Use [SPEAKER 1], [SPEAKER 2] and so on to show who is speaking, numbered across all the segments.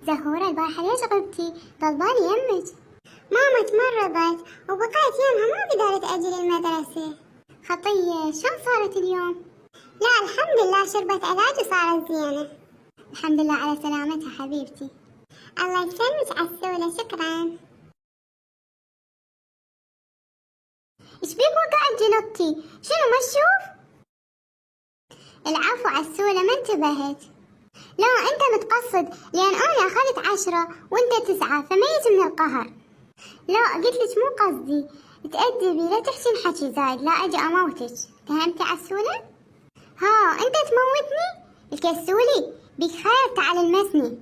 [SPEAKER 1] زهورة البارحة ليش غبتي؟ ضلبالي يمك. ماما تمرضت وبقيت يمها ما قدرت أجي للمدرسة. خطية شلون صارت اليوم؟ لا الحمد لله شربت علاج وصارت زينة. الحمد لله على سلامتها حبيبتي. الله يسلمك عسولة شكرا. ايش بيك وقعت جنطتي؟ شنو ما تشوف؟ العفو عسولة ما انتبهت. لا انت متقصد لان انا اخذت 10 وانت 9 فميت من القهر. لا قلت لك مو قصدي، تأدبي لا تحشين حكي زايد لا اجي اموتك. فهمتي عسولة؟ ها انت تموتني؟ الكسولي بيك خير تعال المسني.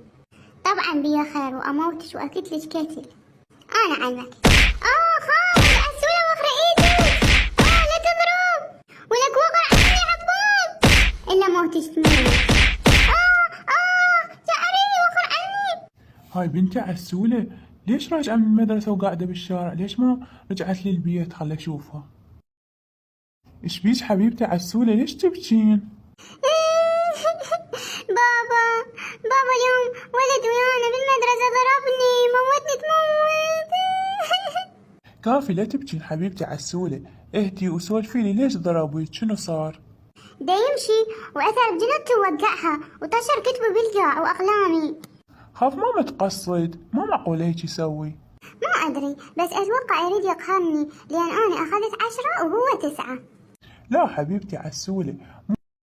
[SPEAKER 1] طبعا بيا خير واموتك واكلت لك كتل. انا عنك. خاف عسولة وخر ايدك. لا تضرب ولك وقع عني عبود الا موتك تموت.
[SPEAKER 2] هاي بنتي عسولة، ليش راجعة من المدرسة وقاعدة بالشارع؟ ليش ما رجعت لي البيت خل أشوفها؟ إيش بيش حبيبتي عسولة ليش تبكين؟
[SPEAKER 1] بابا اليوم ولد ويانا بالمدرسة ضربني موتني تموت.
[SPEAKER 2] كافي لا تبكين حبيبتي عسولة، اهدي وسولفي لي ليش ضربوك شنو صار؟
[SPEAKER 1] دا يمشي وأثر بجنته ووقعها وطشر كتبه بالجاع وأقلامي.
[SPEAKER 2] خاف ما متقصد، ما معقول هيك يسوي.
[SPEAKER 1] ما أدري بس أتوقع يريد يقهرني لأن أنا أخذت 10 وهو 9.
[SPEAKER 2] لا حبيبتي عسولة،